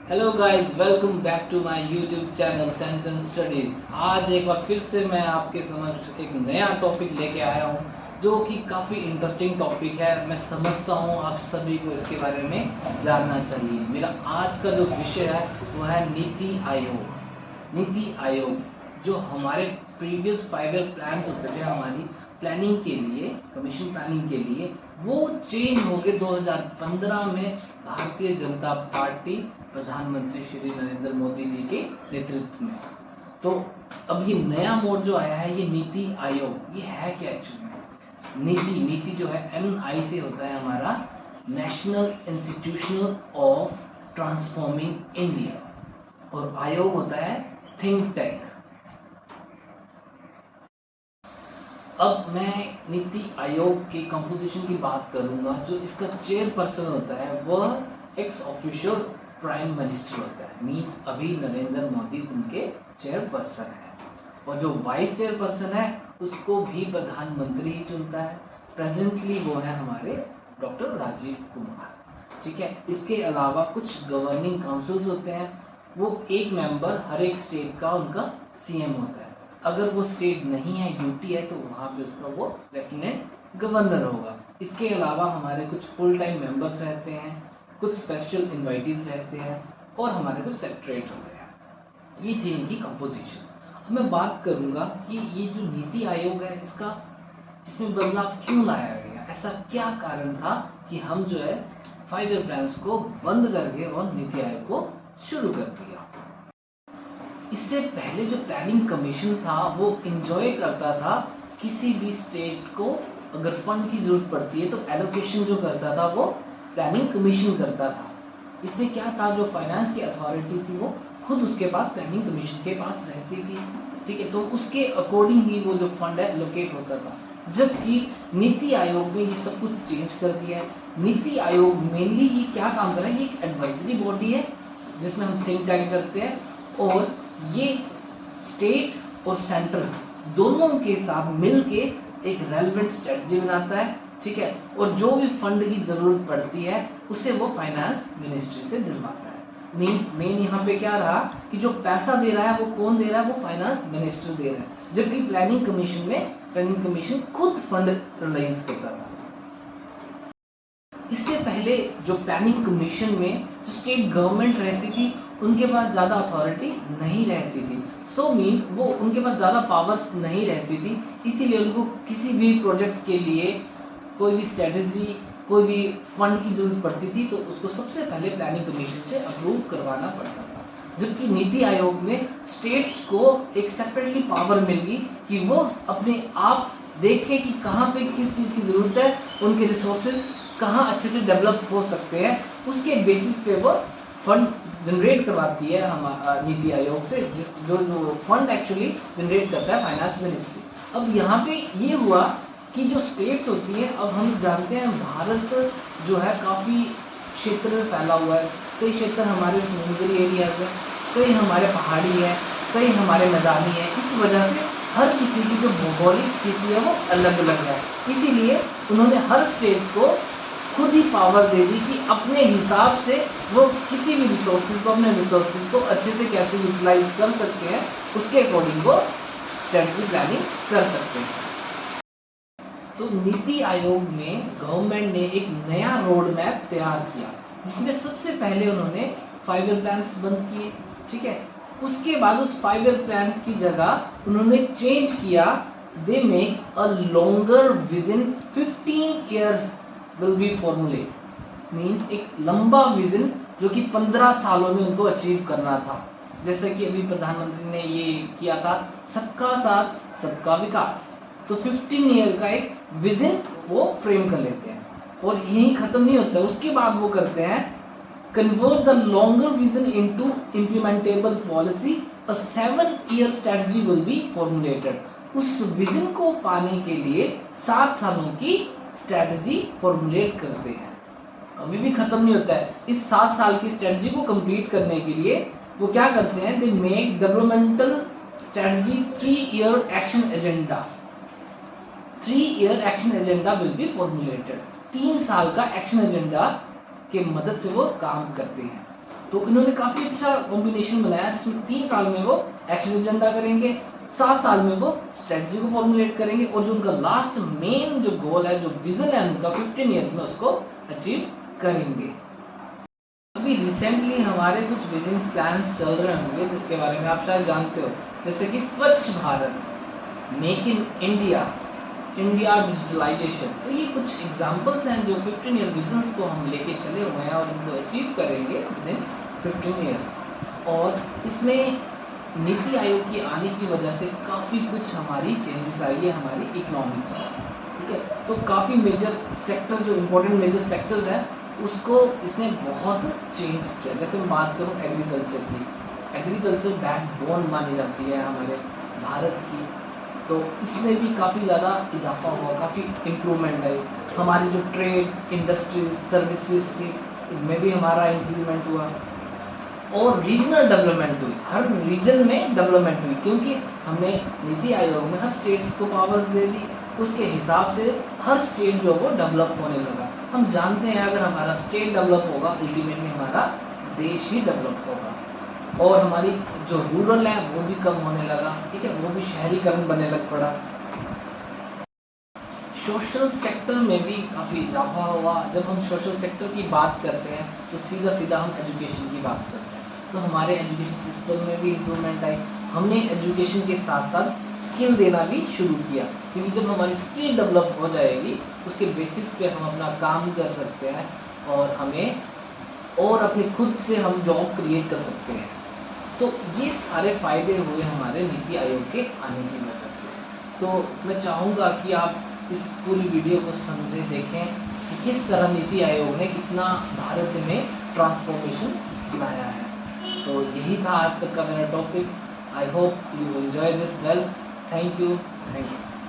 Hello guys, welcome back to my YouTube channel science and studies. आज एक बार फिर से मैं आपके समझ एक नया टॉपिक लेके आया हूँ जो कि काफ़ी इंटरेस्टिंग टॉपिक है। मैं समझता हूँ आप सभी को इसके बारे में जानना चाहिए। मेरा आज का जो विषय है वो है नीति आयोग। नीति आयोग जो हमारे प्रीवियस 5 ईयर प्लान्स होते थे हमारी प्लानिंग के लिए, कमीशन प्लानिंग के लिए, वो चेंज हो गए 2015 में भारतीय जनता पार्टी प्रधानमंत्री श्री नरेंद्र मोदी जी के नेतृत्व में। तो अब ये नया मोड जो आया है, ये नीति आयोग, ये है क्या एक्चुअली में? नीति जो है NI से होता है हमारा national institutional of transforming India, और आयोग होता है थिंक टैंक। अब मैं नीति आयोग के कंपोजिशन की बात करूंगा। जो इसका चेयरपर्सन होता है वह एक्स ऑफिशियल प्राइम मिनिस्टर होता है, मीन्स अभी नरेंद्र मोदी उनके चेयरपर्सन है। और जो वाइस चेयरपर्सन है उसको भी प्रधानमंत्री ही चुनता है। प्रेजेंटली वो है हमारे डॉक्टर राजीव कुमार। ठीक है, इसके अलावा कुछ गवर्निंग काउंसिल्स होते हैं, वो एक मेंबर हर एक स्टेट का उनका CM होता है। अगर वो स्टेट नहीं है, यूटी है, तो वहाँ पे उसका वो लेफ्टिनेंट गवर्नर होगा। इसके अलावा हमारे कुछ फुल टाइम मेंबर्स रहते हैं, कुछ स्पेशल इन्वाइटीज रहते हैं, और हमारे कुछ सेक्रेटरीट होते हैं। ये थी इनकी कंपोजिशन। अब मैं बात करूँगा कि ये जो नीति आयोग है इसमें बदलाव क्यों लाया गया, ऐसा क्या कारण था कि हम जो है 5 ईयर प्लान्स को बंद करके और नीति आयोग को शुरू कर दिया। इससे पहले जो प्लानिंग कमीशन था वो इंजॉय करता था किसी भी स्टेट को अगर फंड की जरूरत पड़ती है तो एलोकेशन जो करता था वो प्लानिंग कमीशन करता था। इससे क्या था, जो फाइनेंस की अथॉरिटी थी वो खुद उसके पास प्लानिंग कमीशन के पास रहती थी। ठीक है, तो उसके अकॉर्डिंग ही वो जो फंड है एलोकेट होता था। जबकि नीति आयोग ने ये सब कुछ चेंज कर दिया है। नीति आयोग मेनली ये क्या काम कर रहा है, ये एक एडवाइजरी बॉडी है जिसमें हम थिंक टैंक करते हैं, और ये स्टेट और सेंट्रल दोनों के साथ मिलके एक रेलेवेंट स्ट्रेटजी बनाता है। ठीक है, और जो भी फंड की जरूरत पड़ती है उसे वो फाइनेंस मिनिस्ट्री से दिलवाता है। मींस मेन यहाँ पे क्या रहा कि जो पैसा दे रहा है वो कौन दे रहा है, वो फाइनेंस मिनिस्टर दे रहा है। जबकि प्लानिंग कमीशन खुद फंड रिलीज करता था। इससे पहले जो प्लानिंग कमीशन में जो स्टेट गवर्नमेंट रहती थी उनके पास ज़्यादा अथॉरिटी नहीं रहती थी। सो मीन वो उनके पास ज़्यादा पावर्स नहीं रहती थी, इसीलिए उनको किसी भी प्रोजेक्ट के लिए कोई भी स्ट्रेटजी, कोई भी फंड की जरूरत पड़ती थी तो उसको सबसे पहले प्लानिंग कमीशन से अप्रूव करवाना पड़ता था। जबकि नीति आयोग में स्टेट्स को एक सेपरेटली पावर मिल गई कि वो अपने आप देखें कि कहाँ पे किस चीज़ की ज़रूरत है, उनके रिसोर्सेज कहाँ अच्छे से डेवलप हो सकते हैं, उसके बेसिस पे वो फंड जनरेट करवाती है हम नीति आयोग से, जो फंड एक्चुअली जनरेट करता है फाइनेंस मिनिस्ट्री। अब यहाँ पे ये हुआ कि जो स्टेट्स होती है, अब हम जानते हैं भारत जो है काफ़ी क्षेत्र में फैला हुआ है। कई क्षेत्र हमारे समुद्री एरियाज है, कई हमारे पहाड़ी है, कई हमारे मैदानी है। इस वजह से हर किसी की जो भौगोलिक स्थिति है वो अलग अलग है। इसीलिए उन्होंने हर स्टेट को खुद ही पावर दे दी कि अपने हिसाब से वो किसी भी रिसोर्सेज को अच्छे से कैसे यूटिलाइज कर सकते हैं, उसके अकॉर्डिंग वो स्ट्रेटजी प्लानिंग कर सकते हैं। तो नीति आयोग में गवर्नमेंट ने एक नया रोड मैप तैयार किया, जिसमें सबसे पहले उन्होंने 5 ईयर प्लान्स बंद किए। ठीक है, उसके बाद उस 5 ईयर प्लान्स की जगह उन्होंने चेंज किया, they make a longer vision 15 year will be formulate. Means एक लंबा विजन जो कि 15 सालों में उनको अचीव करना था। जैसे कि अभी प्रधानमंत्री ने ये किया था, सबका साथ सबका विकास। तो 15 ईयर का एक विजन वो फ्रेम कर लेते हैं, और यही खत्म नहीं होता है, उसके बाद वो करते हैं convert the longer vision into implementable policy, a 7 year strategy will be formulated. उस विजन को पाने के लिए 7 सालों की स्ट्रेटजी फॉर्मुलेट करते हैं। अभी भी खत्म नहीं होता है। इस 7 साल की स्ट्रेटजी को कंप्लीट करने के लिए वो क्या करते हैं, they make developmental strategy 3 year action agenda. 3 year action agenda will be formulated. 3 साल का एक्शन एजेंडा के मदद से वो काम करते हैं। तो इन्होंने काफ़ी अच्छा कॉम्बिनेशन बनाया जिसमें 3 साल में वो एक्शन एजेंडा करेंगे, 7 साल में वो स्ट्रेटजी को फॉर्मुलेट करेंगे और जो उनका लास्ट मेन जो गोल है, जो विजन है उनका 15 ईयर्स में उसको अचीव करेंगे। अभी रिसेंटली हमारे कुछ बिजनेस प्लान्स चल रहे होंगे जिसके बारे में आप शायद जानते हो, जैसे कि Swachh Bharat, make in India, India digitalization. तो ये कुछ एग्जांपल्स हैं जो 15 ईयर विजन्स को हम लेके चले हुए हैं और इनको अचीव करेंगे विद इन 15 ईयर्स। और इसमें नीति आयोग की आने की वजह से काफ़ी कुछ हमारी चेंजेस आई है हमारी इकोनॉमी पर, ठीक है। तो काफ़ी मेजर सेक्टर, जो इम्पोर्टेंट मेजर सेक्टर्स हैं उसको इसने बहुत चेंज किया। जैसे मैं बात करूँ एग्रीकल्चर की, एग्रीकल्चर बैकबोन मानी जाती है हमारे भारत की, तो इसमें भी काफ़ी ज़्यादा इजाफा हुआ, काफ़ी इम्प्रूवमेंट आई। हमारी जो ट्रेड, इंडस्ट्रीज, सर्विसेज थी इनमें भी हमारा इंक्रीमेंट हुआ और रीजनल डेवलपमेंट हुई, हर रीजन में डेवलपमेंट हुई क्योंकि हमने नीति आयोग में हर स्टेट्स को पावर्स दे दी, उसके हिसाब से हर स्टेट जो वो डेवलप होने लगा। हम जानते हैं अगर हमारा स्टेट डेवलप होगा अल्टीमेटली हमारा देश ही डेवलप होगा। और हमारी जो रूरल है वो भी कम होने लगा, ठीक है, वो भी शहरीकरण बनने लग पड़ा। सोशल सेक्टर में भी काफ़ी इजाफा हुआ। जब हम सोशल सेक्टर की बात करते हैं तो सीधा सीधा हम एजुकेशन की बात करते हैं, तो हमारे एजुकेशन सिस्टम में भी इम्प्रूवमेंट आई। हमने एजुकेशन के साथ साथ स्किल देना भी शुरू किया क्योंकि जब हमारी स्किल डेवलप हो जाएगी उसके बेसिस पे हम अपना काम कर सकते हैं और हमें और अपने खुद से हम जॉब क्रिएट कर सकते हैं। तो ये सारे फ़ायदे हुए हमारे नीति आयोग के आने की वजह से। तो मैं चाहूँगा कि आप इस पूरी वीडियो को समझें, देखें कि किस तरह नीति आयोग ने कितना भारत में ट्रांसफॉर्मेशन लाया है। तो यही था आज तक का मेरा topic. I hope you enjoy this well. Thank you, thanks.